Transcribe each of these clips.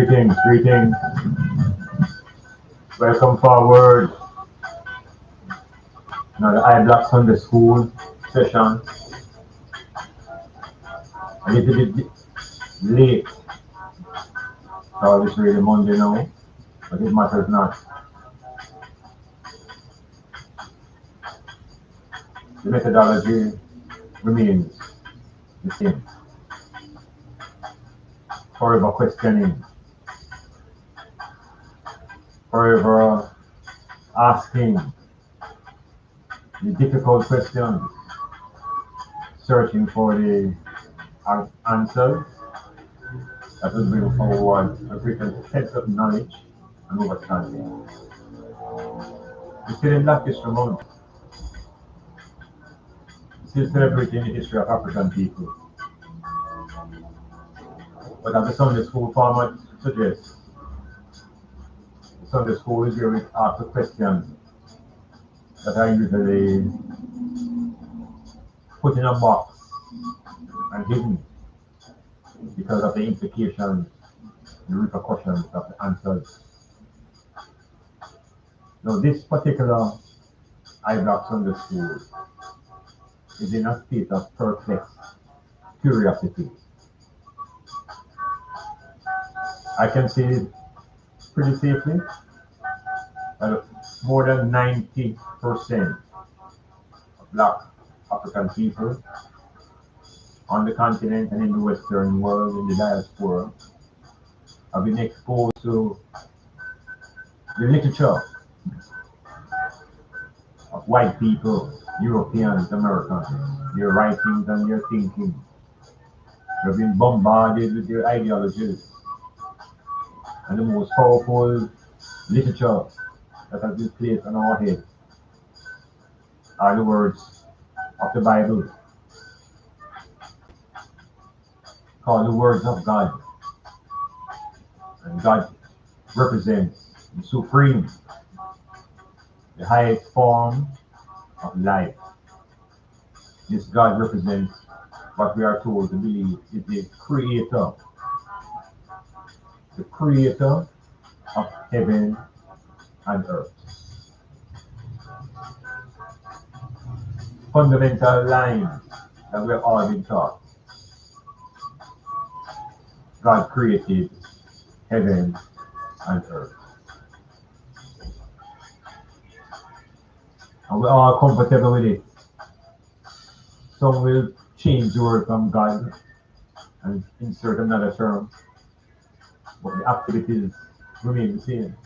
Greetings, greetings. Welcome forward. Now the Iblak Sundayschool session. A little bit late. So it's really Monday now, but it matters not. The methodology remains the same. Forever questioning, forever asking the difficult questions, searching for the answers that will bring forward a greater sense of knowledge and understanding. We still in Black History Month, still celebrating the history of African people. But as the Sunday school format suggests, the Sunday school is where we ask the questions that are usually put in a box and hidden because of the implications, the repercussions of the answers. Now, this particular Iblak Sunday School is in a state of perplexed curiosity. I can say pretty safely that more than 90% of Black African people on the continent and in the Western world, in the diaspora, have been exposed to the literature of white people, Europeans, Americans, their writings and their thinking. They've been bombarded with their ideologies. And the most powerful literature that has been placed on our heads are the words of the Bible, called the words of God. And God represents the supreme, the highest form of life. This God represents what we are told to believe is the creator of heaven and earth. Fundamental line that we have all been taught. God created heaven and earth. And we're all comfortable with it. Some will change the word from God and insert another term, but the activities remain the same.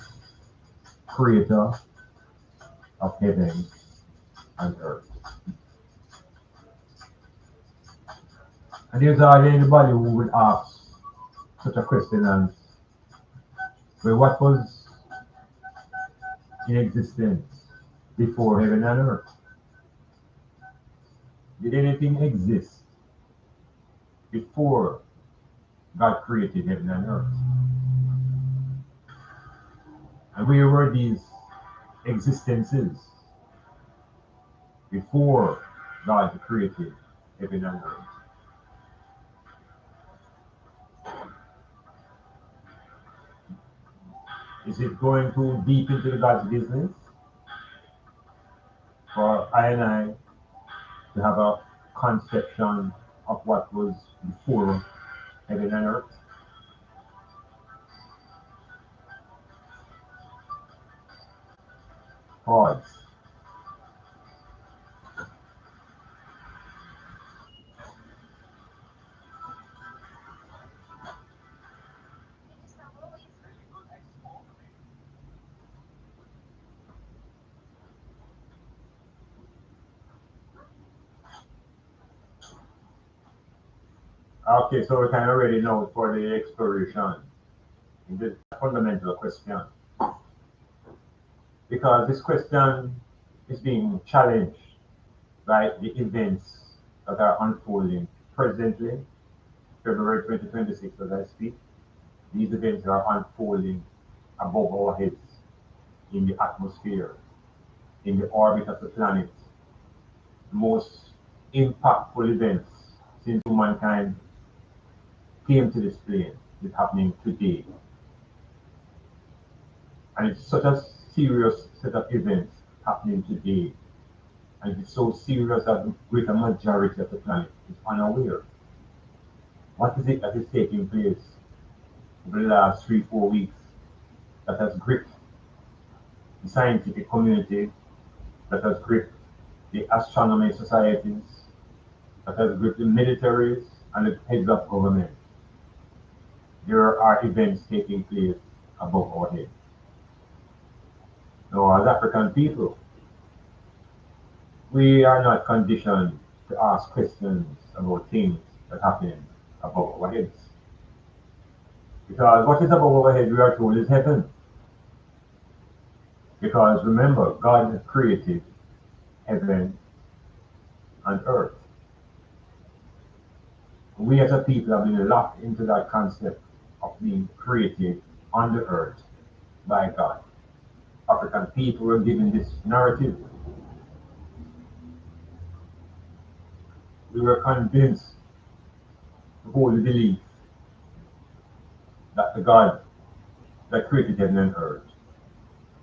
Creator of heaven and earth. And there's hardly anybody who would ask such a question as, well, what was in existence before heaven and earth? Did anything exist before God created heaven and earth? And where were these existences before God created heaven and earth? Is it going too deep into the God's business for I and I to have a conception of what was before heaven and earth? Pause. Okay, so we kind of already know for the exploration in this fundamental question. Because this question is being challenged by the events that are unfolding presently, February 2026 as I speak. These events are unfolding above our heads, in the atmosphere, in the orbit of the planet. The most impactful events since humankind came to this plane is happening today. And it's such a serious set of events happening today. And it's so serious that the greater majority of the planet is unaware. What is it that is taking place over the last 3, 4 weeks that has gripped the scientific community, that has gripped the astronomy societies, that has gripped the militaries and the heads of government? There are events taking place above our heads. Now, as African people, we are not conditioned to ask questions about things that happen above our heads. Because what is above our head, we are told, is heaven. Because remember, God created heaven and earth. We as a people have been locked into that concept of being created on the earth by God. African people were given this narrative. We were convinced to hold the belief that the God that created heaven and earth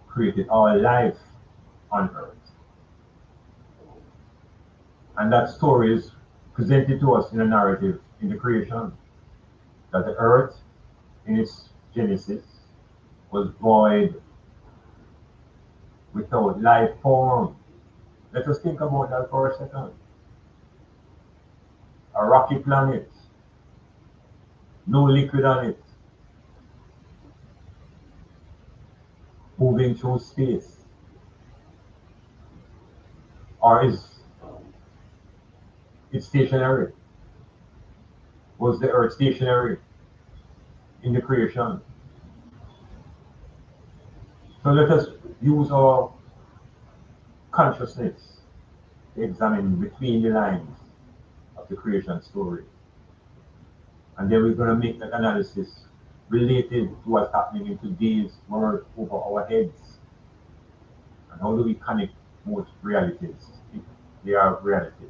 created all life on earth. And that story is presented to us in a narrative in the creation, that the earth in its genesis was void, without life form. Let us think about that for a second. A rocky planet, no liquid on it, moving through space. Or is it stationary? Was the earth stationary in the creation? So let us use our consciousness to examine between the lines of the creation story. And then we're going to make that analysis related to what's happening in today's world over our heads. And how do we connect both realities, if they are realities?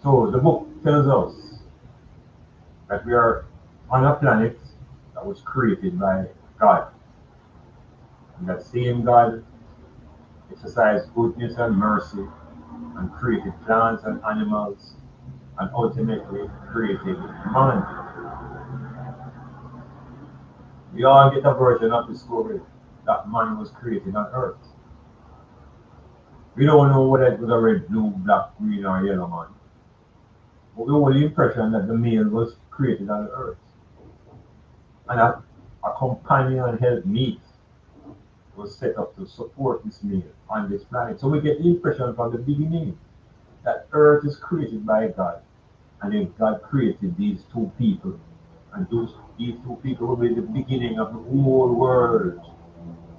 So the book tells us that we are on a planet that was created by God. And that same God exercised goodness and mercy and created plants and animals and ultimately created man. We all get a version of the story that man was created on earth. We don't know whether it was a red, blue, black, green, or yellow man. But we hold the impression that the male was created on earth. And a companion helpmeet was set up to support this male on this planet. So we get the impression from the beginning that earth is created by God. And then God created these two people. And these two people will be the beginning of the whole world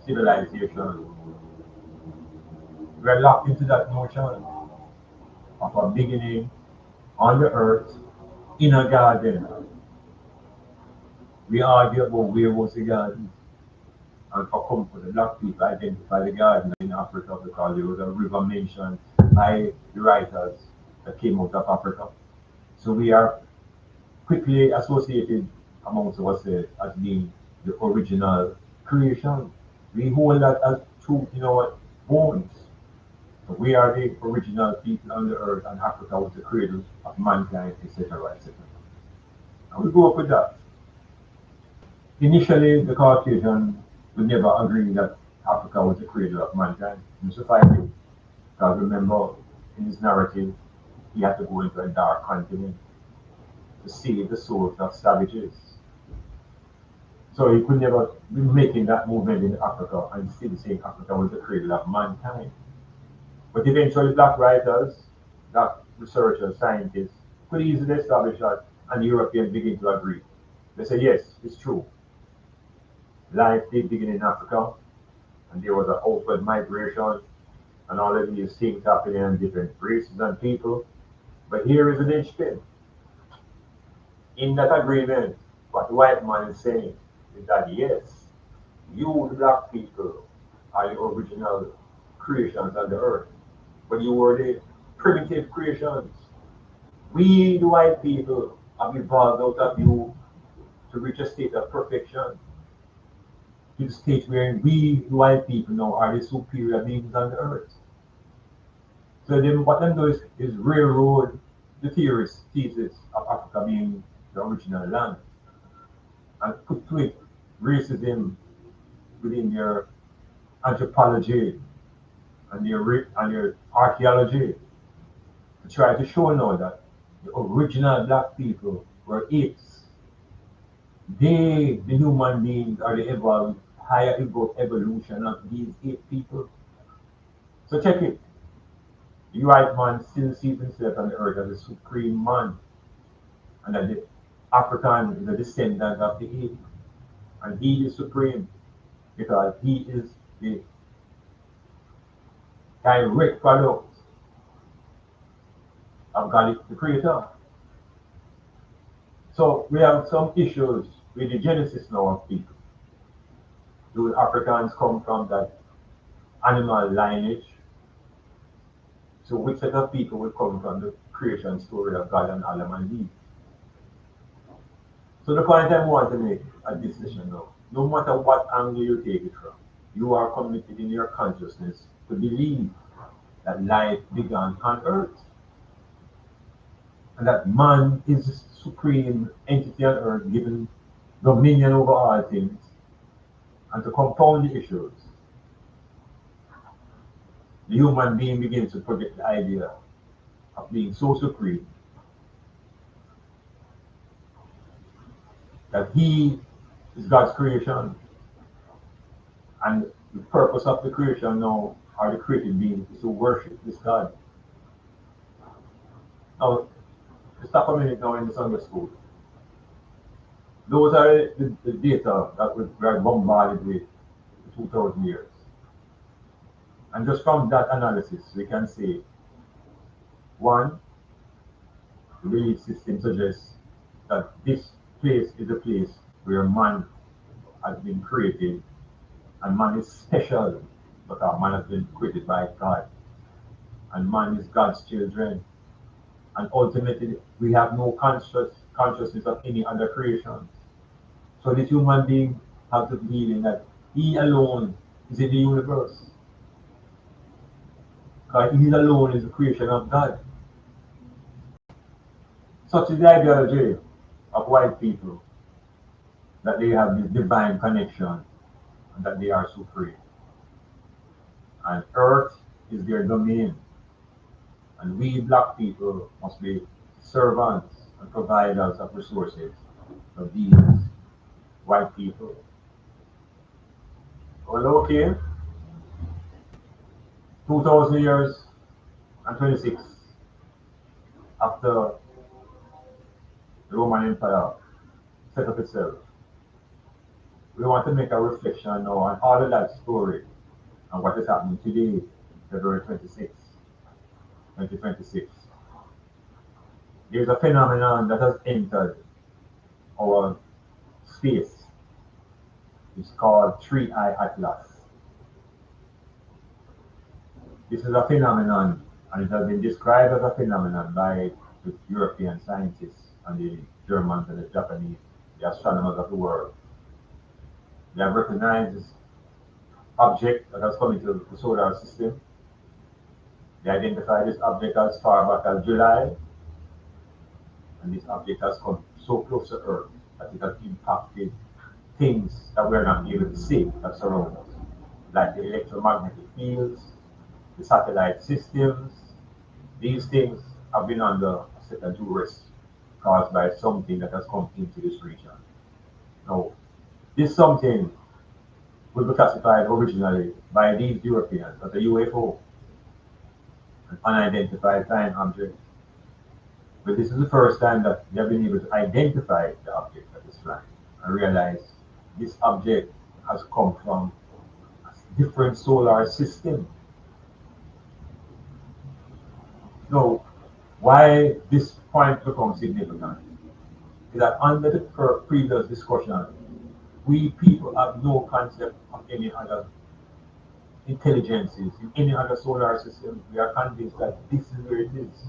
civilization. We are locked into that notion of a beginning on the earth in a garden. We argue about where was the garden. And for comfort, the black people identify the garden in Africa because there was a river mentioned by the writers that came out of Africa. So we are quickly associated amongst ourselves as being the original creation. We hold that as truth in our bones. So we are the original people on the earth, and Africa was the cradle of mankind, etc., etc. And we grew up with that. Initially, the Caucasian would never agree that Africa was the cradle of mankind in society. Because remember, in his narrative, he had to go into a dark continent to save the souls of savages. So he could never be making that movement in Africa and still saying Africa was the cradle of mankind. But eventually, black writers, black researchers, scientists could easily establish that, and the Europeans begin to agree. They say, yes, it's true. Life did begin in Africa, and there was an outward migration, and all of these things happening in different races and people. But here is an linchpin. In that agreement, what the white man is saying is that yes, you, the black people, are the original creations on the earth, but you were the primitive creations. We, the white people, have evolved out of you to reach a state of perfection. to the state where we white people now are the superior beings on the earth. So then what them do is railroad the thesis of Africa being the original land and put to it racism within their anthropology and their archaeology to try to show now that the original black people were apes. They, the human beings, are the evolved, higher evolution of these ape people. So check it. The white man still sees himself on the earth as a supreme man, and that the African is a descendant of the ape, and he is supreme because he is the direct product of God, the Creator. So we have some issues with the genesis now of people. Do Africans come from that animal lineage? So which set of people will come from the creation story of God and Adam and Eve? So the point I want to make at this session now, no matter what angle you take it from, you are committed in your consciousness to believe that life began on earth and that man is the supreme entity on earth given dominion over all things. And to compound the issues, the human being begins to project the idea of being so supreme that he is God's creation. And the purpose of the creation now, or the created being, is to worship this God. Now, to stop a minute now in the Sunday school. Those are the data that we are bombarded with for 2,000 years. And just from that analysis, we can say, one, the belief system suggests that this place is a place where man has been created, and man is special because man has been created by God, and man is God's children. And ultimately, we have no consciousness of any other creation. So this human being has the feeling that he alone is in the universe. Because he alone is the creation of God. Such is the ideology of white people, that they have this divine connection and that they are supreme. And earth is their domain. And we black people must be servants and providers of resources of these white people. Well, okay, 2,000 years and 26 after the Roman Empire set up itself, we want to make a reflection now on all of that story and what is happening today, February 26, 2026. There's a phenomenon that has entered our space. It's called Three-Eye Atlas. This is a phenomenon, and it has been described as a phenomenon by the European scientists and the Germans and the Japanese, the astronomers of the world. They have recognized this object that has come into the solar system. They identified this object as far back as July, and this object has come so close to Earth that it has impacted things that we're not able to see that surround us, like the electromagnetic fields, the satellite systems. These things have been under a certain duress caused by something that has come into this region. Now, this something was classified originally by these Europeans as a UFO, an unidentified flying object. But this is the first time that they have been able to identify the object that is flying and realize this object has come from a different solar system. Now, why this point becomes significant is that under the previous discussion, we people have no concept of any other intelligences in any other solar system. We are convinced that this is where it is,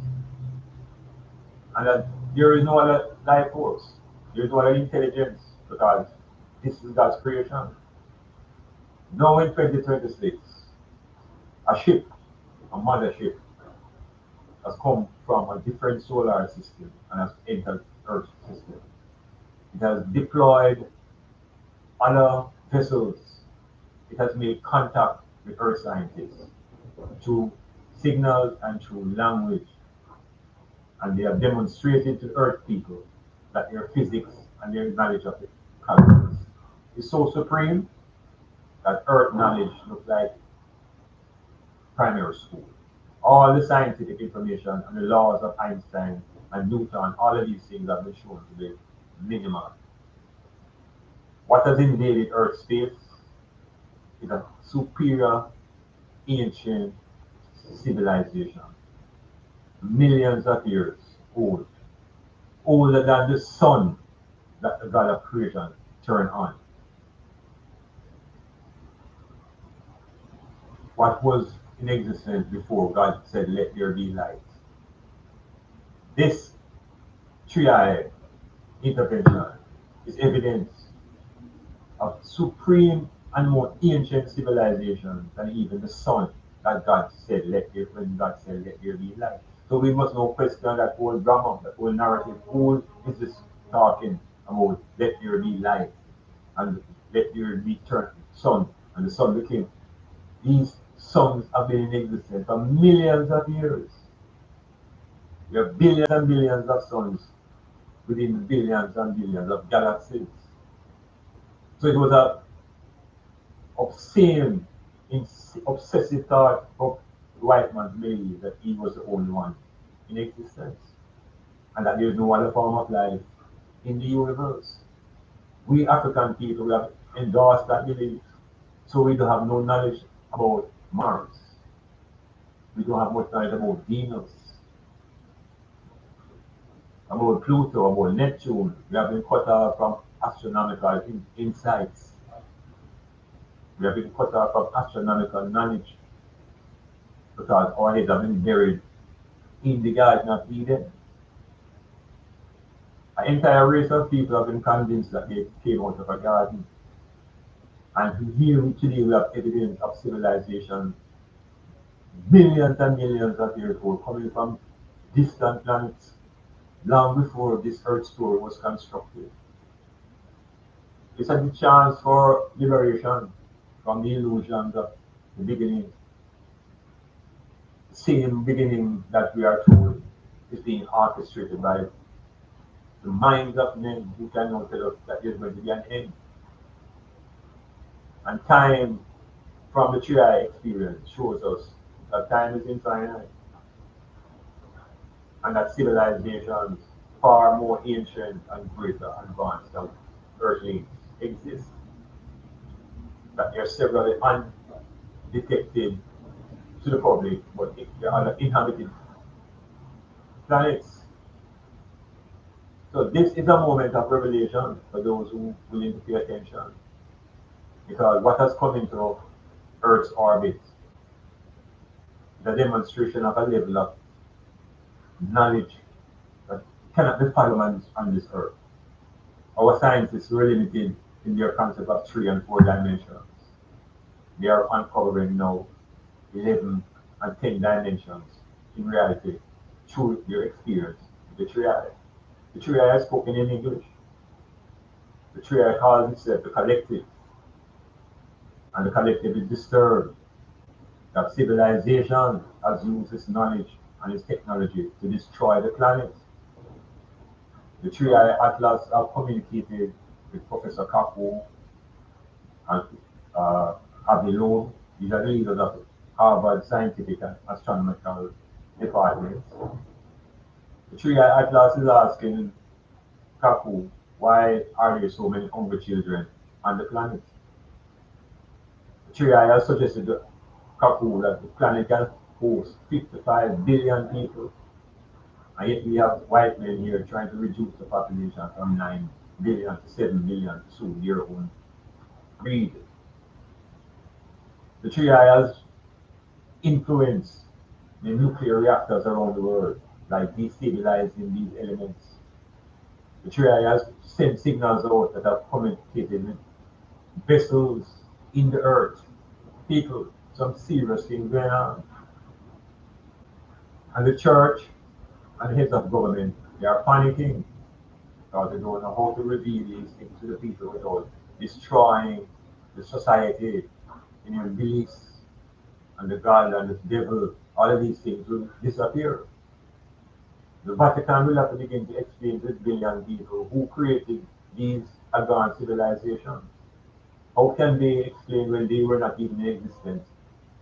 and that there is no other life force, there is no other intelligence, because this is God's creation. Now in 2026, a ship, a mothership, has come from a different solar system and has entered Earth system. It has deployed other vessels. It has made contact with Earth scientists through signals and through language. And they have demonstrated to Earth people that their physics and their knowledge of the cosmos is so supreme that Earth knowledge looks like primary school. All the scientific information and the laws of Einstein and Newton, all of these things have been shown to be minimal. What has invaded Earth space is a superior ancient civilization, millions of years old, older than the sun that the God of creation turned on. What was in existence before God said, "Let there be light." This triad intervention is evidence of supreme and more ancient civilization than even the sun that God said, "Let there," when God said, "Let there be light." So we must now question that whole grammar, that whole narrative. Who is this talking about? Let there be light and let there be turn sun, and the sun became. These suns have been in existence for millions of years. We have billions and billions of suns within billions and billions of galaxies. So it was a obscene, obsessive thought of the white man's belief that he was the only one in existence and that there is no other form of life in the universe. We African people, we have endorsed that belief, so we don't have no knowledge about Mars. We don't have much knowledge about Venus, about Pluto, about Neptune. We have been cut off from astronomical insights. We have been cut off from astronomical knowledge because our heads have been buried in the Garden of Eden. An entire race of people have been convinced that they came out of a garden. And here today we have evidence of civilization millions and millions of years old coming from distant planets long before this Earth story was constructed. It's a chance for liberation from the illusions of the beginning. The same beginning that we are told is being orchestrated by the minds of men who can now tell us that there's going to be an end. And time from the trial experience shows us that time is infinite and that civilizations far more ancient and greater advanced than earthlings exist. That there are several undetected to the public, but there are inhabited planets. So this is a moment of revelation for those who are willing to pay attention. Because what has come into Earth's orbit is a demonstration of a level of knowledge that cannot be fathomed on this Earth. Our scientists were limited in their concept of 3 and 4 dimensions. They are uncovering now 11 and 10 dimensions in reality through their experience with the triad. The triad is spoken in English. The triad calls itself the collective, and the collective is disturbed that civilization has used its knowledge and its technology to destroy the planet. The triad atlas have communicated with Professor Kaku and Abilone. These are the leaders of Harvard Scientific and Astronomical Departments. The triad atlas is asking Kaku, why are there so many hungry children on the planet? The triad has suggested to Kaku that the planet can host 55 billion people, and yet we have white men here trying to reduce the population from 9 billion to 7 billion to suit their own greed. The triad has influenced the nuclear reactors around the world, like destabilizing these elements. The triad has sent signals out that have communicated with vessels in the earth. People, some serious things going on. And the church and heads of government, they are panicking because they don't know how to reveal these things to the people without destroying the society in your beliefs and the God and the devil. All of these things will disappear. The Vatican will have to begin to explain to the billion people who created these advanced civilizations. How can they explain when they were not even in existence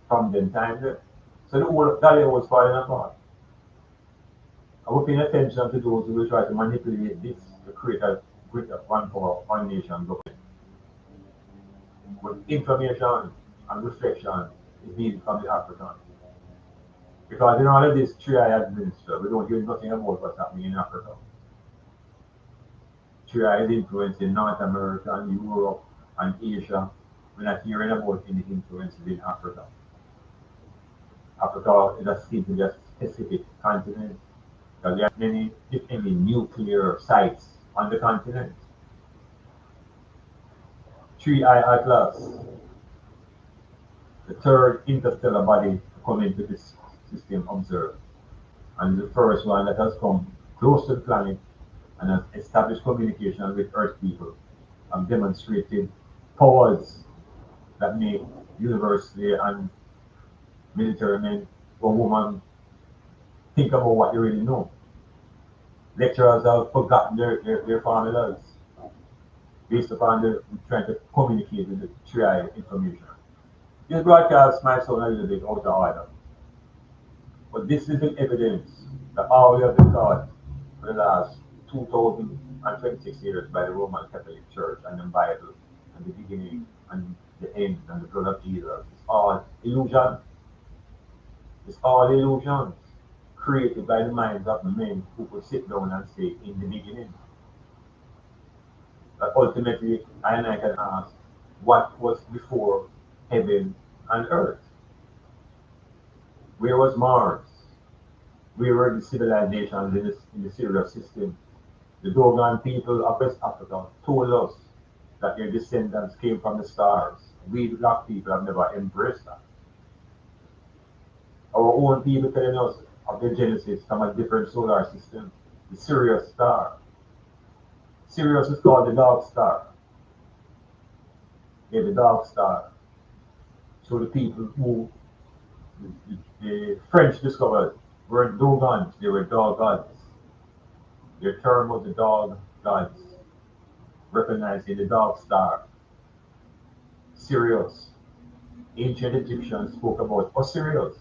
from them time there? So the whole Galileo was falling apart. I was paying attention to those who will try to manipulate this to create a greater one power, one nation government. But information and reflection is needed from the Africans. Because in all of this three-eye administer, we don't hear nothing about what's happening in Africa. Three-eye is influencing North America and Europe and Asia. We're not hearing about any influences in Africa. Africa is a seems to be a specific continent. Because there are many, if any, nuclear sites on the continent. Three-eye Atlas, the third interstellar body to come into this system observed, and the first one that has come close to the planet and has established communication with Earth people and demonstrated powers that make university and military men or women think about what they really know. Lecturers have forgotten their formulas based upon the trying to communicate with the three-eye information. This broadcast might sound a little bit out of order, but this is the evidence that all we have been taught for the last 2026 years by the Roman Catholic Church and the Bible and the beginning and the end and the blood of Jesus. It's all illusion. It's all illusions created by the minds of men who could sit down and say in the beginning. But ultimately, I can ask, what was before heaven and earth? Where was Mars? Where were the civilizations in the Sirius system? The Dogon people of West Africa told us that their descendants came from the stars. We black people have never embraced that. Our own people telling us of their genesis from a different solar system, the Sirius star. Sirius is called the dog star. Yeah, the dog star. So the people who the French discovered weren't Dogons, they were dog gods. Their term was the dog gods, recognizing the dog star. Sirius. Ancient Egyptians spoke about Osiris.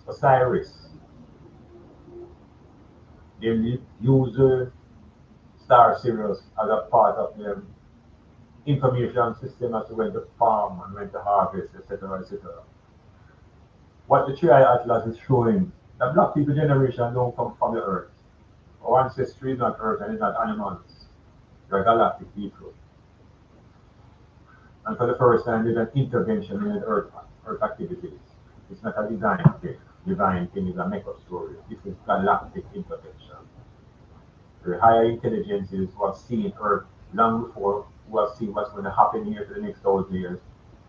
They used the star Sirius as a part of their information system as to when to farm and when to harvest, etc., etc. What the Three-Eye Atlas is showing, that black people generation don't come from the earth. Our ancestry is not earth and it's not animals. They're galactic people. And for the first time, there's an intervention in the earth activities. It's not a design thing. Divine thing is a make-up story. This is galactic intervention. The higher intelligences who have seen Earth long before, who have seen what's going to happen here for the next 1,000 years,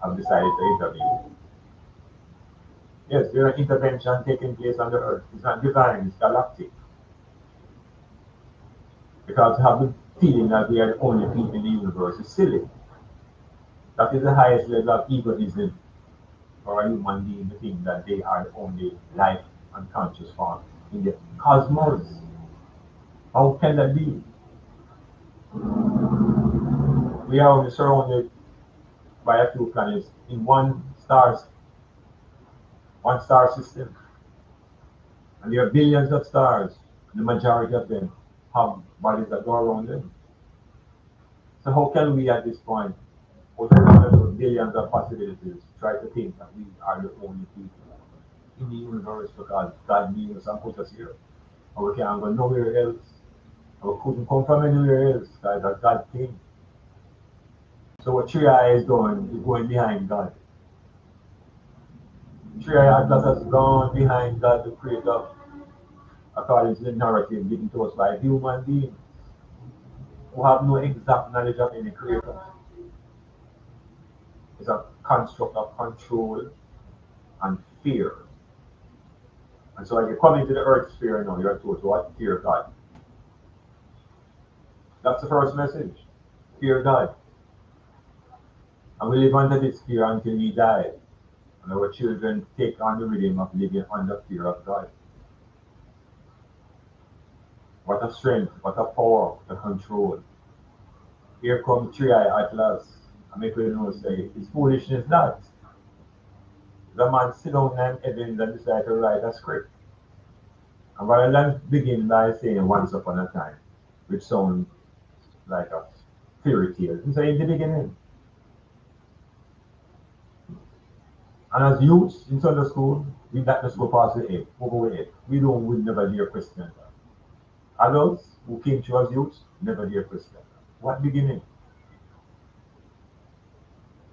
have decided to intervene. Yes, there is intervention taking place on the Earth. It's not divine, it's galactic. Because to have the feeling that we are the only people in the universe is silly. That is the highest level of egoism for a human being to think that they are the only life and conscious form in the cosmos. How can that be? We are only surrounded by a few planets in one star system. And there are billions of stars. The majority of them have bodies that go around them. So how can we at this point, out of billions of possibilities, try to think that we are the only people in the universe because God made us and put us here? Or we can't go nowhere else. Or we couldn't come from anywhere else because that's God's thing. So what Three-Eye is going behind God. Three-Eye Atlas has gone behind God, the creator, according to the narrative given to us by human beings who have no exact knowledge of any creator. It's a construct of control and fear. And so when you come into the earth sphere now, you're told to what? Fear God. That's the first message. Fear God. And we live under this fear until we die. And our children take on the rhythm of living under fear of God. What a strength, what a power, the control. Here come three-eye Atlas. I make you know say, it's foolishness that. The man sit down and Evans and decide to write a script. And rather than begin by saying once upon a time, which sounds like a fairy tale, he say in the beginning. And as youths in Sunday school, we that just go past the head, over the head. We never dare question that. Adults who came to as youths, never dare question that. What beginning?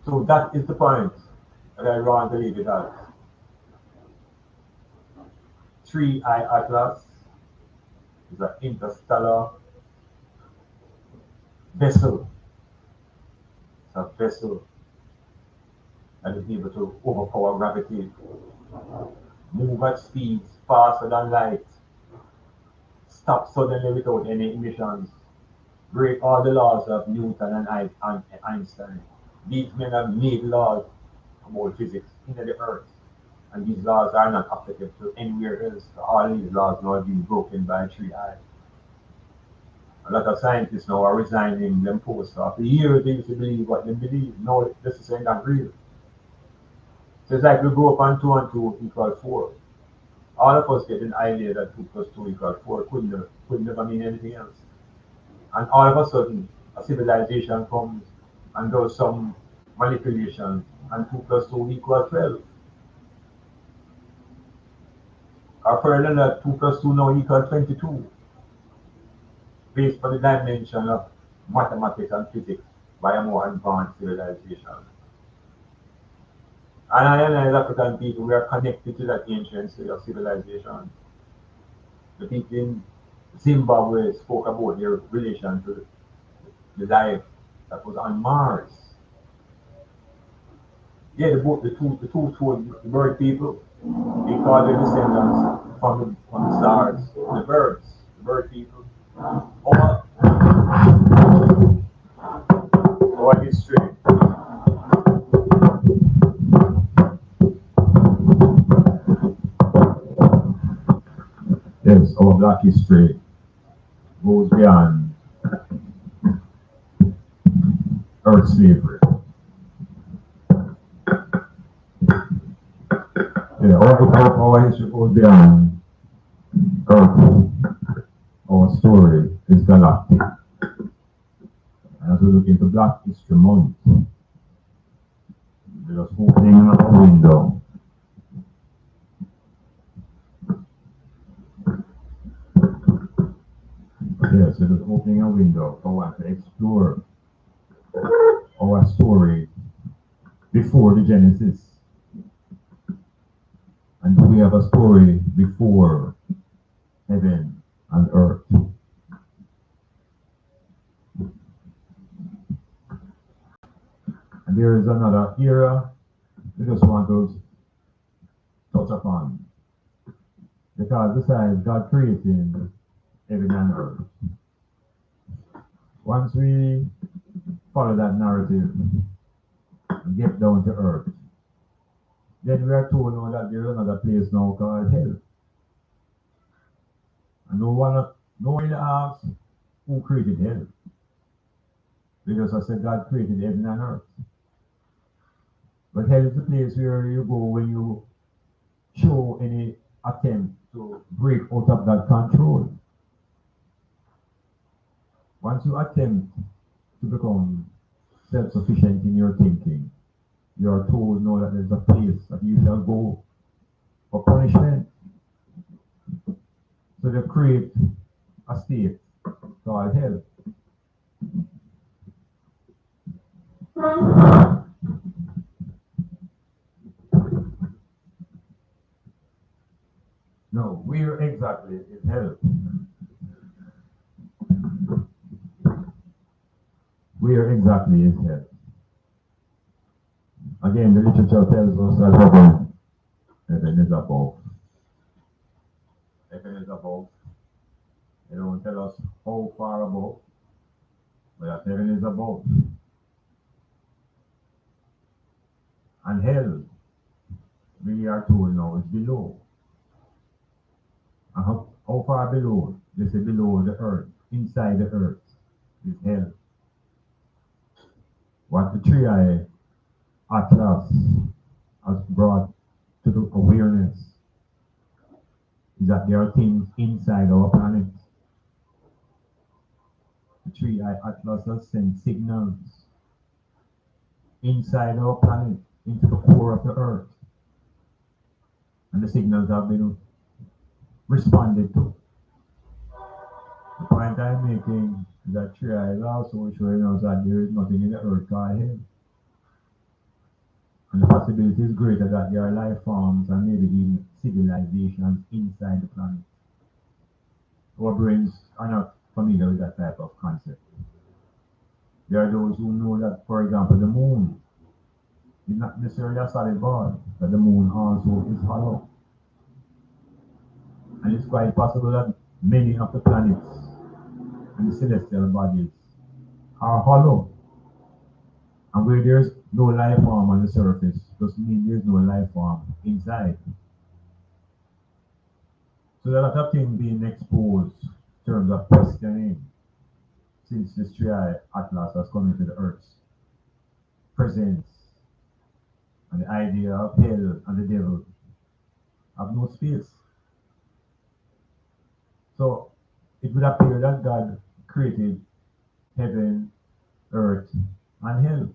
So that is the point that I want to leave it at. Three-eye Atlas is an interstellar vessel. It's a vessel that is able to overpower gravity, move at speeds faster than light, stop suddenly without any emissions, break all the laws of Newton and Einstein. These men have made laws about physics in the earth, and these laws are not applicable to anywhere else. All these laws now have been broken by three-eye. A lot of scientists now are resigning them posts after years they used to believe what they believe. No, this is not real. So it's like we grew up on 2 and 2 equals 4. All of us get an idea that 2 plus 2 equals 4 could never mean anything else. And all of a sudden, a civilization comes and does some manipulation, and 2 plus 2 equals 12. Or further that 2 plus 2 now equals 22, based on the dimension of mathematics and physics by a more advanced civilization. And I and as African people, we are connected to that ancient state of civilization. The people in Zimbabwe spoke about their relation to the life that was on Mars. Yeah, the two bird people, they call their descendants from the stars, the bird people. Our history. Yes, our black history goes beyond earth slavery. Yeah, our history goes beyond earth. Our story is galactic. And as we look into Black History Month, there's opening a window. Yeah, so there's opening a window for us to explore our story before the Genesis. And do we have a story before heaven and earth? And there is another era we just want to touch upon. Because besides God creating heaven and earth, once we follow that narrative and get down to earth, then we are told now that there is another place now called hell. And no one asks who created hell. Because I said God created heaven and earth. But hell is the place where you go when you show any attempt to break out of that control. Once you attempt to become self-sufficient in your thinking, you are told now that there's a place that you shall go for punishment. So they create a state called hell. No, where exactly is hell? Where exactly is hell? Again, the literature tells us that heaven is above. Heaven is above. They don't tell us how far above, but that heaven is above. And hell, we are told now, is below. And how far below? They say below the earth, inside the earth is hell. What the three-eye atlas has brought to the awareness is that there are things inside our planet. The three-eye atlas has sent signals inside our planet into the core of the earth. And the signals have been responded to. The point I'm making is that three-eye is also showing us that there is nothing in the earth called hell. And the possibility is greater that there are life forms and maybe even civilizations inside the planet. Our brains are not familiar with that type of concept. There are those who know that, for example, the moon is not necessarily a solid ball, that the moon also is hollow. And it's quite possible that many of the planets and the celestial bodies are hollow. And where there's no life form on the surface doesn't mean there's no life form inside. So there are a lot of things being exposed in terms of questioning since this three-eye atlas has come into the Earth's presence. And the idea of hell and the devil have no space. So it would appear that God created heaven, earth, and hell.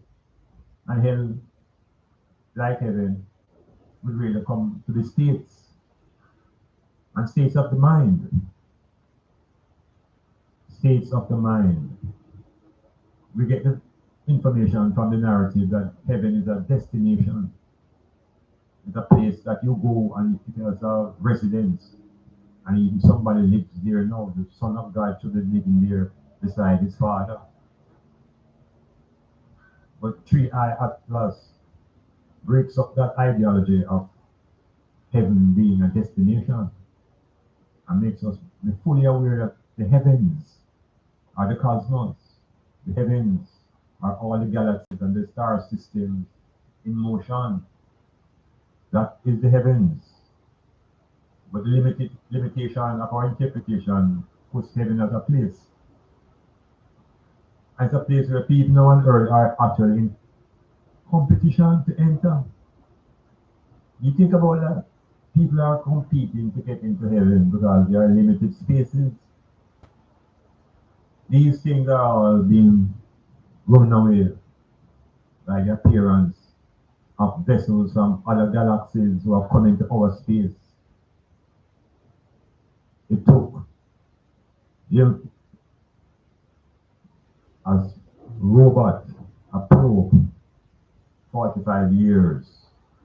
And hell, like heaven, would really come to the states and states of the mind. States of the mind. We get the information from the narrative that heaven is a destination. It's a place that you go and it has a residence. And even somebody lives there now. The Son of God should be living there beside his Father. But three-eye atlas breaks up that ideology of heaven being a destination and makes us be fully aware that the heavens are the cosmos. The heavens are all the galaxies and the star systems in motion. That is the heavens. But the limitation of our interpretation puts heaven as a place. As a place where people now on earth are actually in competition to enter. You think about that? People are competing to get into heaven because there are limited spaces. These things are all being run away by the appearance of vessels from other galaxies who have come into our space. It took him as robot, a probe, 45 years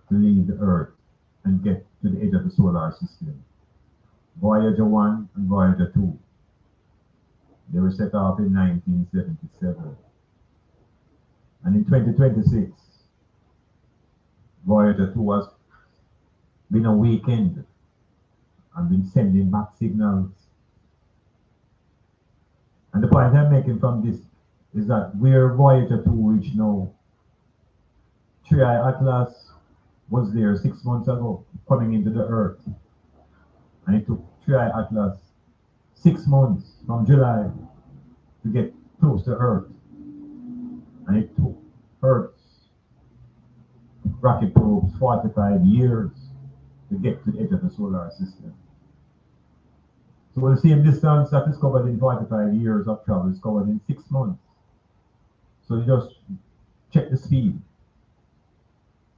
to leave the Earth and get to the edge of the solar system. Voyager 1 and Voyager 2. They were set off in 1977. And in 2026, Voyager 2 has been awakened and been sending back signals. And the point I'm making from this is that where Voyager 2 reached now, three-eye atlas was there 6 months ago, coming into the Earth. And it took three-eye atlas 6 months from July to get close to Earth. And it took Earth's rocket probes 45 years to get to the edge of the solar system. So the same distance that is covered in 45 years of travel is covered in 6 months. So you just check the speed,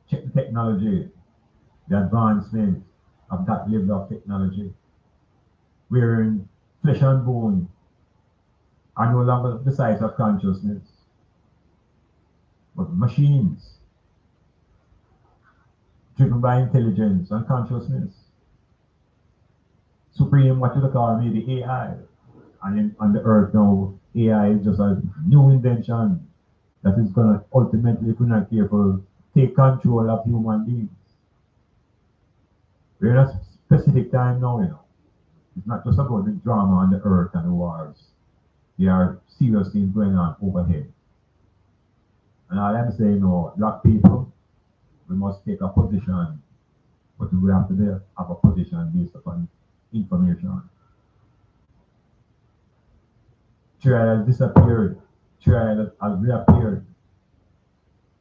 check the technology, the advancement of that level of technology. Wherein flesh and bone are no longer the size of consciousness, but machines driven by intelligence and consciousness. Supreme, what you call maybe AI. And on the earth now, AI is just a new invention that is going to ultimately, if we're not careful, take control of human beings. We're in a specific time now, you know. It's not just about the drama on the earth and the wars. There are serious things going on overhead. And all I'm saying, black people, we must take a position, but we have to have a position based upon information. Trial has disappeared. Trial has reappeared.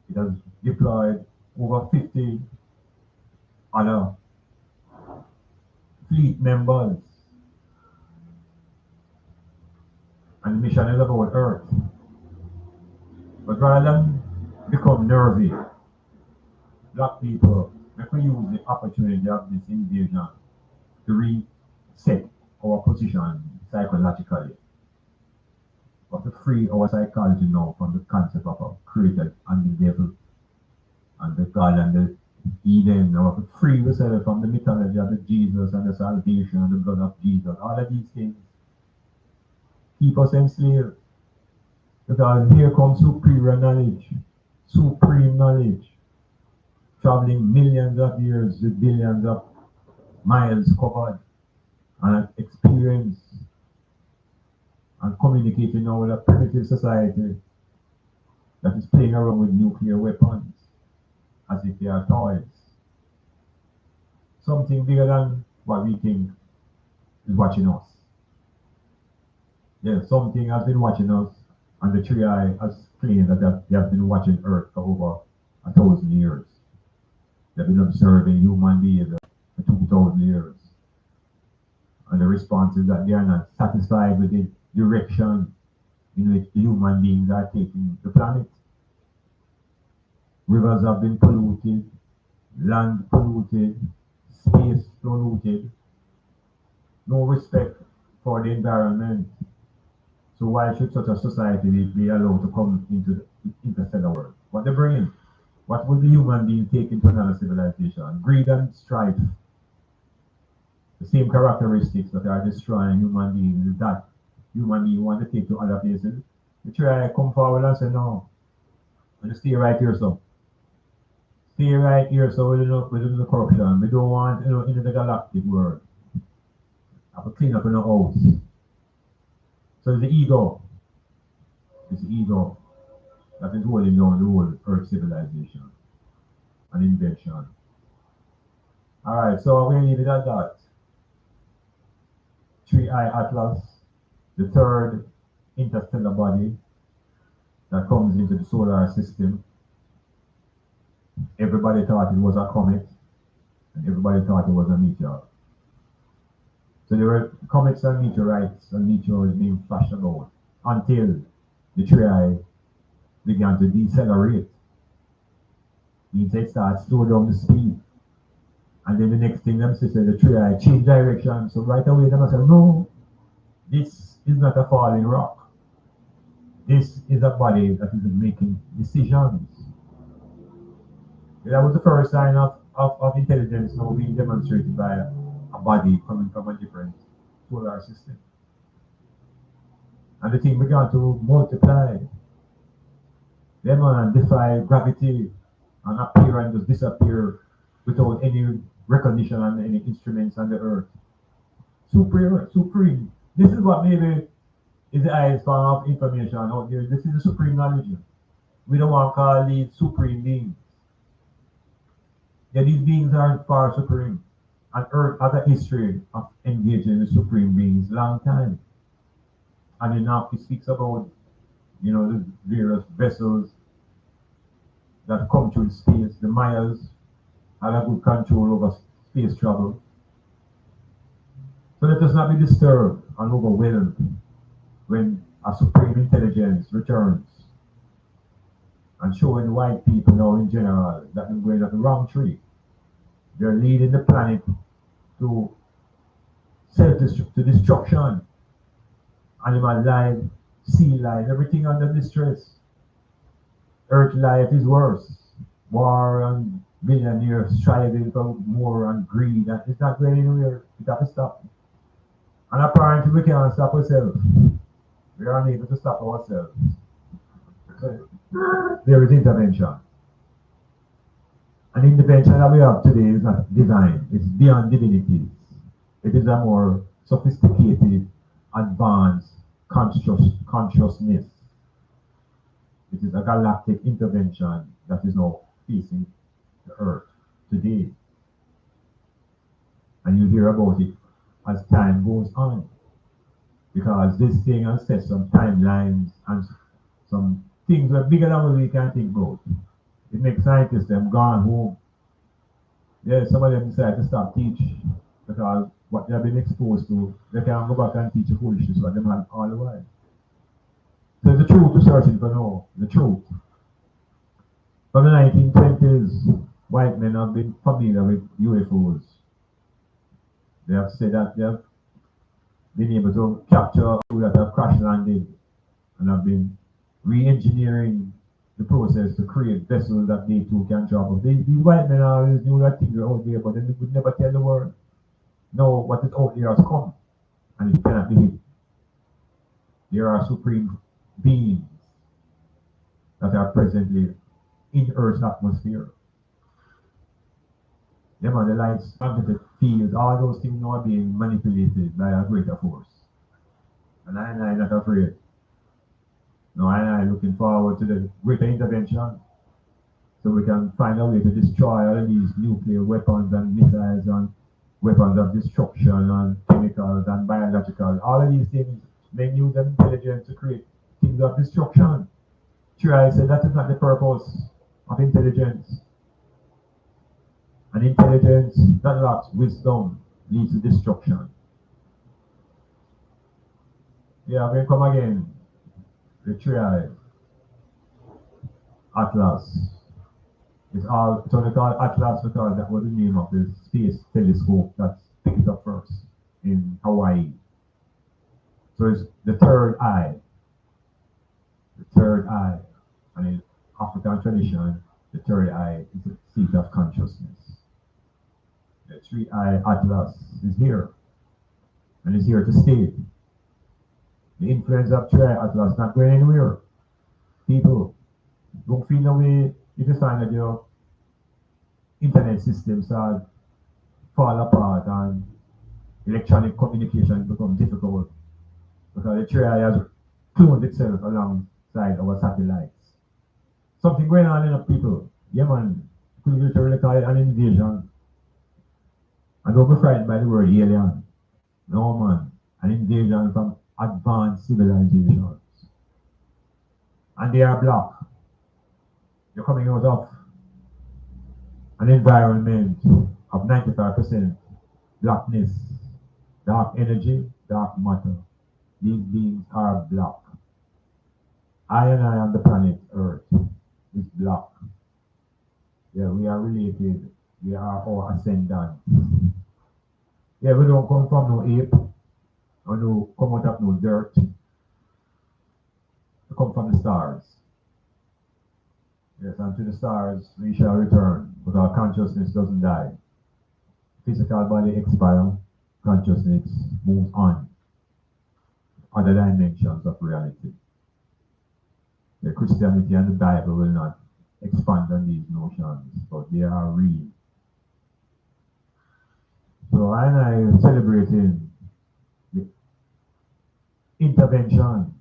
It has deployed over 50 other fleet members. And the mission is about Earth. But rather than become nervy, black people, we can use the opportunity of this invasion to reset our position psychologically. But to free our psychology now from the concept of a creator and the devil and the God and the Eden, or to free ourselves from the mythology of the Jesus and the salvation and the blood of Jesus. All of these things keep us enslaved. Because here comes superior knowledge, supreme knowledge, traveling millions of years with billions of miles covered, and experience and communicating now with a primitive society that is playing around with nuclear weapons as if they are toys. Something bigger than what we think is watching us. Yes, something has been watching us, and the Three Eye has claimed that they have been watching Earth for over 1,000 years. They've been observing human behavior for 2,000 years. And the response is that they are not satisfied with the direction in which the human beings are taking the planet. Rivers have been polluted, land polluted, space polluted, no respect for the environment. So why should such a society be allowed to come into the interstellar world? What they bring in? What will the human being take into another civilization? Greed and strife. The same characteristics that are destroying human beings is that human beings want to take to other places. They try to come forward and say, no, I'm going to stay right here, so. Stay right here, so we don't the corruption. We don't want, in the galactic world. I have to clean up in the house. So it's the ego. It's the ego that is holding down the whole Earth civilization and invention. Alright, so I'm going to leave it at that. Three Eye Atlas, the third interstellar body that comes into the solar system. Everybody thought it was a comet, and everybody thought it was a meteor. So there were comets and meteorites and meteors being flashed about until the Three Eye began to decelerate. Means it starts to slow down the speed. And then the next thing them say, the Three Eye change direction. So right away them say, no, this is not a falling rock. This is a body that is making decisions. That was the first sign of intelligence now being demonstrated by a body coming from a different solar system. And the thing began to multiply. Them defy gravity and appear and just disappear without any recognition and any instruments on the earth. Supreme. This is what maybe is the highest form of information out there. This is the supreme knowledge. We don't want to call these supreme beings. Yeah, these beings are far supreme. And Earth has a history of engaging with supreme beings long time. And enough he speaks about, the various vessels that come through space. The Mayas had a good control over space travel. So let us not be disturbed and overwhelmed when a supreme intelligence returns and showing white people now in general that they're going at the wrong tree. They're leading the planet to destruction. Animal life, sea life, everything under distress. Earth life is worse. War and billionaires striving for more and greed. And it's not going anywhere. We have to stop. And apparently we can't stop ourselves. We are unable to stop ourselves. So, there is intervention. An intervention that we have today is not divine, it's beyond divinities. It is a more sophisticated, advanced consciousness. It is a galactic intervention that is now facing the earth today. And you hear about it as time goes on. Because this thing has set some timelines and some things that are bigger than what we can think about. It makes scientists them gone home. Yeah, some of them decide to stop teaching because what they have been exposed to, they can't go back and teach the foolishness what them had all the while. So the truth we're searching for now, the truth. From the 1920s, white men have been familiar with UFOs. They have said that they have been able to capture people that have crash landed and have been re-engineering the process to create vessels that they too can travel. These white men always knew that things were out there, but they would never tell the world. No, what is out there has come, and it cannot be hidden. There are supreme beings that are presently in Earth's atmosphere. Yeah, man, the lights, magnetic fields, all those things now are being manipulated by a greater force. And I'm not afraid. No, I'm looking forward to the greater intervention so we can find a way to destroy all of these nuclear weapons and missiles and weapons of destruction and chemicals and biological. All of these things, they use them intelligence to create things of destruction. Sure, I said that is not the purpose of intelligence. And intelligence that lacks wisdom leads to destruction. Yeah, we come again. The triad, Atlas. It's only called Atlas because that was the name of the space telescope that picked it up first in Hawaii. So it's the third eye. The third eye. And in African tradition, the third eye is the seat of consciousness. The three-eye Atlas is here. And is here to stay. The influence of three-eye Atlas not going anywhere. People don't feel the way if you find that your internet systems are fall apart and electronic communication become difficult because the three-eye has cloned itself alongside our satellites. Something going on in the people. Yeah, man. Could literally call it an invasion. And don't be frightened by the word alien. No, man. An invasion from advanced civilizations. And they are black. You're coming out of an environment of 95% blackness, dark energy, dark matter. These beings are black. I and I on the planet Earth is black. Yeah, we are related. We are all ascendants. Yeah, we don't come from no ape or no come out of no dirt. We come from the stars. Yes, and to the stars we shall return, but our consciousness doesn't die. Physical body expires, consciousness moves on. Other dimensions of reality. The Christianity and the Bible will not expand on these notions, but they are real. So I am celebrating the intervention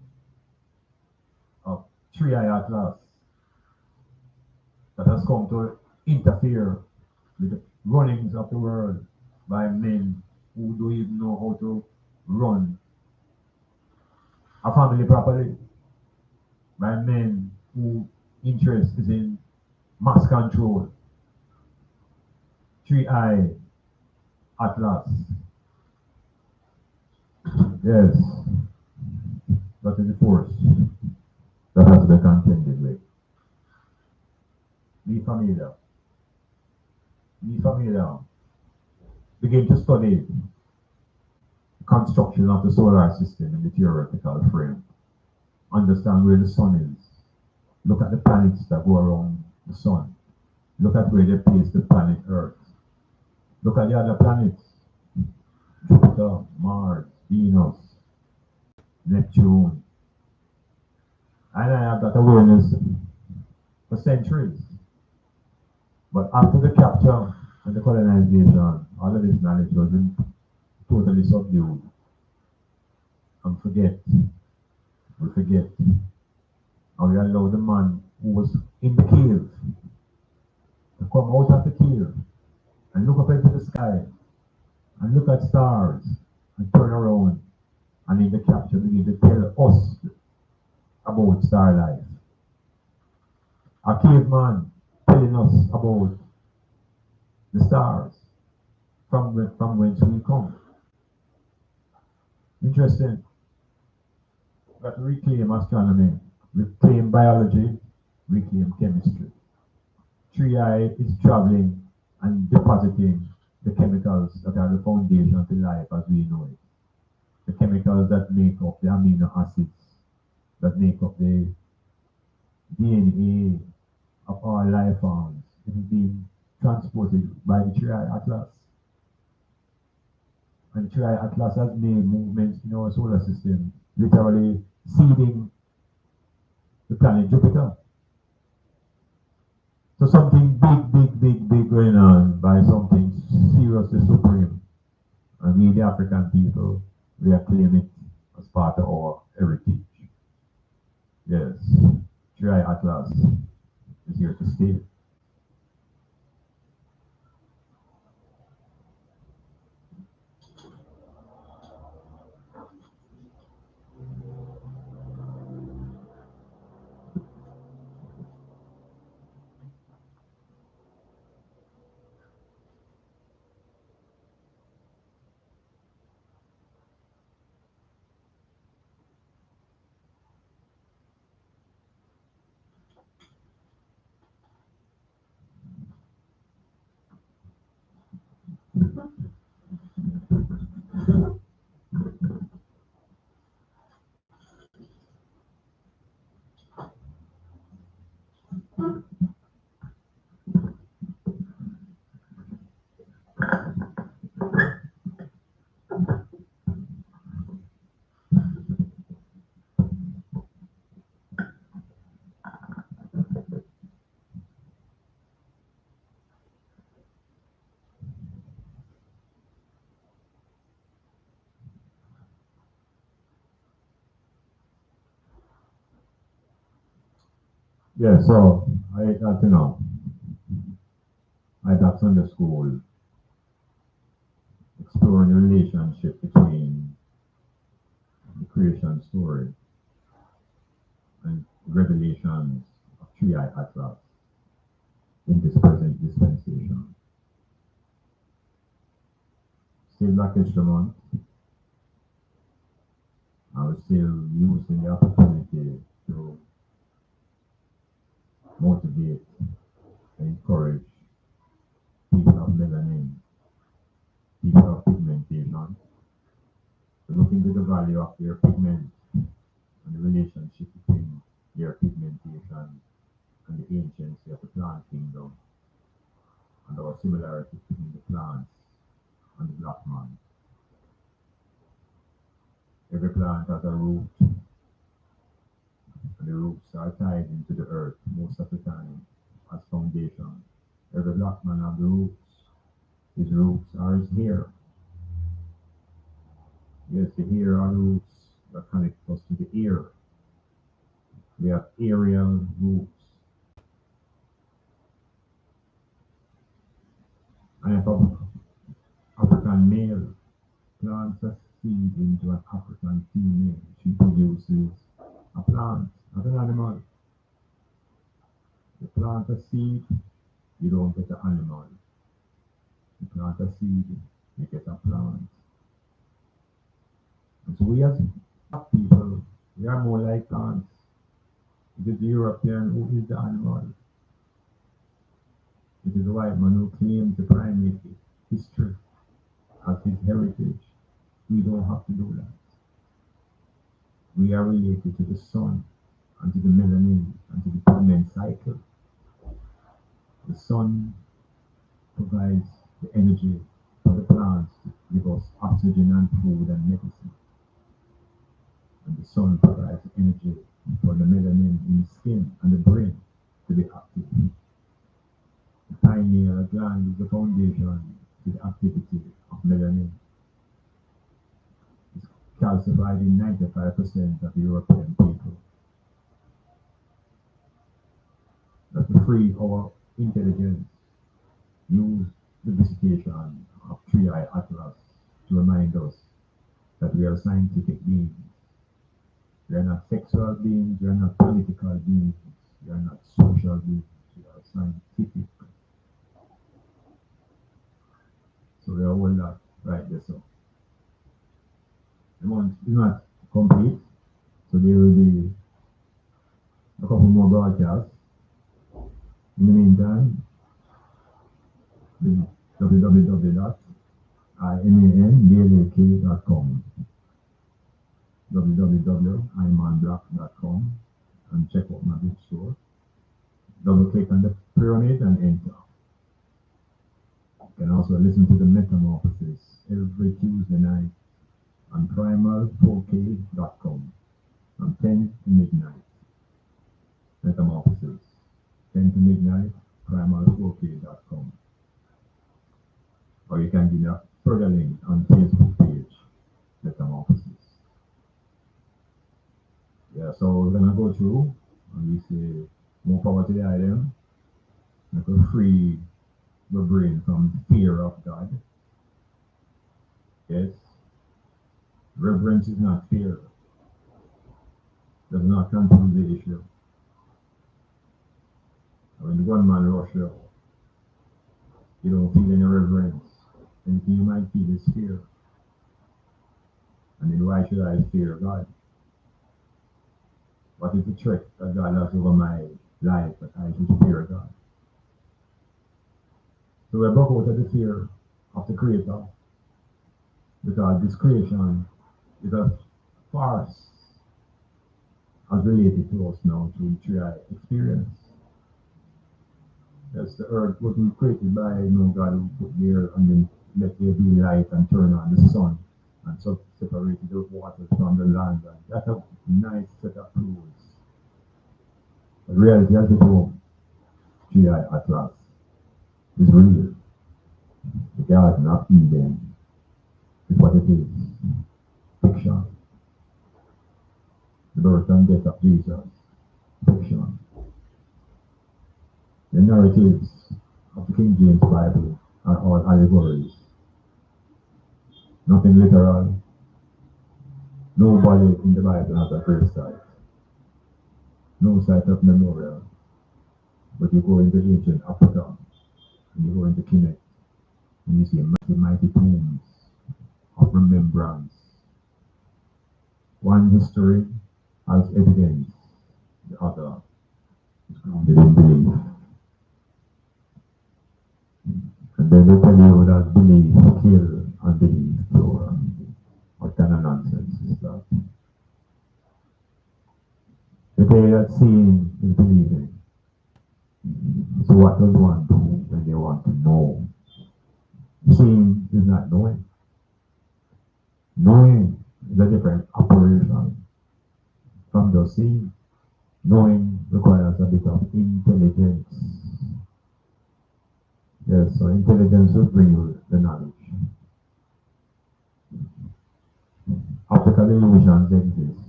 of three-eye Atlas that has come to interfere with the runnings of the world by men who don't even know how to run a family properly, by men who interest is in mass control. Three-eye Atlas. Yes, that is the force that has to be contended with. Be familiar. Be familiar. Begin to study the construction of the solar system in the theoretical frame. Understand where the sun is. Look at the planets that go around the sun. Look at where they place the planet Earth. Look at the other planets. Jupiter, Mars, Venus, Neptune. And I have that awareness for centuries. But after the capture and the colonization, all of this knowledge was totally subdued. And we forget, and we allow the man who was in the cave to come out of the cave and look up into the sky and look at stars and turn around and in the capture begin to tell us about star life. A caveman telling us about the stars from whence we come. Interesting. But reclaim astronomy, reclaim biology, reclaim chemistry. 3i is traveling and depositing the chemicals that are the foundation to life as we know it. The chemicals that make up the amino acids, that make up the DNA of all life forms. It is being transported by the 3i Atlas. And 3i Atlas has made movements in our solar system, literally seeding the planet Jupiter. So something big going on by something seriously supreme. And we, the African people, we acclaim it as part of our heritage. Yes, 3i Atlas is here to stay. Yeah, so I got to know. I got Sundayschool exploring the relationship between the creation story and revelations of 3i Atlas in this present dispensation. Still Black History Month, I was still using the opportunity to motivate and encourage people of melanin, people of pigmentation, to look into the value of their pigment and the relationship between their pigmentation and the anciency of the plant kingdom, and our similarities between the plants and the black man. Every plant has a root, and the roots are tied into the earth most of the time as foundation. Every black man has the roots. His roots are his hair. Yes, the hair are roots that connect us to the ear. We have aerial roots. And if an African male plants a seed into an African female, she produces a plant, not an animal. You plant a seed, you don't get an animal. You plant a seed, you get a plant. And so we as black people, we are more like plants. It is the European who is the animal. It is the white man who claims the primate history as his heritage. We don't have to do that. We are related to the sun and to the melanin and to the pigment cycle. The sun provides the energy for the plants to give us oxygen and food and medicine. And the sun provides energy for the melanin in the skin and the brain to be active. The pineal gland is the foundation to the activity of melanin. It's calcified in 95% of European people. That to free our intelligence, use the visitation of Three-Eye Atlas to remind us that we are scientific beings. We are not sexual beings, we are not political beings, we are not social beings, we are scientific. So we are all that right there. So the month is not complete, so there will be a couple more broadcasts. In the meantime, visit www.imanblak.com www.imanblak.com and check out my bookstore. Double click on the pyramid and enter. You can also listen to the Metamorphosis every Tuesday night on primal4k.com from 10 to midnight. Metamorphosis, 10 to midnight, primal4k.com. Or you can give me a further link on Facebook page, Metamorphosis. Yeah, so we're gonna go through and we say more power to the item, like we free the brain from fear of God. Yes, reverence is not fear. Does not confuse the issue. When the gunman rush you, you don't feel any reverence. Anything you might feel is fear. And then why should I fear God? What is the trick that God has over my life that I should fear God? So we broke out of the fear of the Creator because this creation is a farce as related to us now through Three-Eye experience. Yes, the earth wasn't created by God who put there and then let there be light and turn on the sun and so separated those waters from the land. And that's a nice set of rules. The reality as it home, Three-Eye Atlas, is real. The Garden of Eden is what it is. Fiction. The birth and death of Jesus. Fiction. The narratives of the King James Bible are all allegories. Nothing literal. Nobody in the Bible has a grave site. No site of memorial. But you go into ancient Africa and you go into Kemet and you see mighty tombs of remembrance. One history has evidence, the other is grounded in belief. And then they tell you that belief kill unbelief cure. What kind of nonsense is that? They say that seeing is believing. So what does one do when they want to know? Seeing is not knowing. Knowing is a different operation from just seeing. Knowing requires a bit of intelligence. Yes, so intelligence will bring you the knowledge. Optical illusions exist.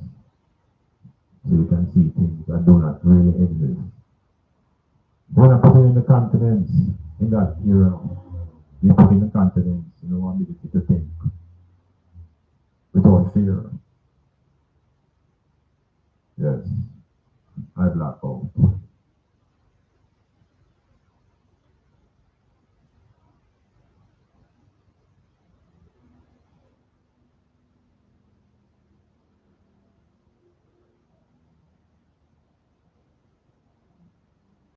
So you can see things that do not really exist. When I put in the confidence in that era, you put in the confidence in our ability to think without fear. Yes, I black out.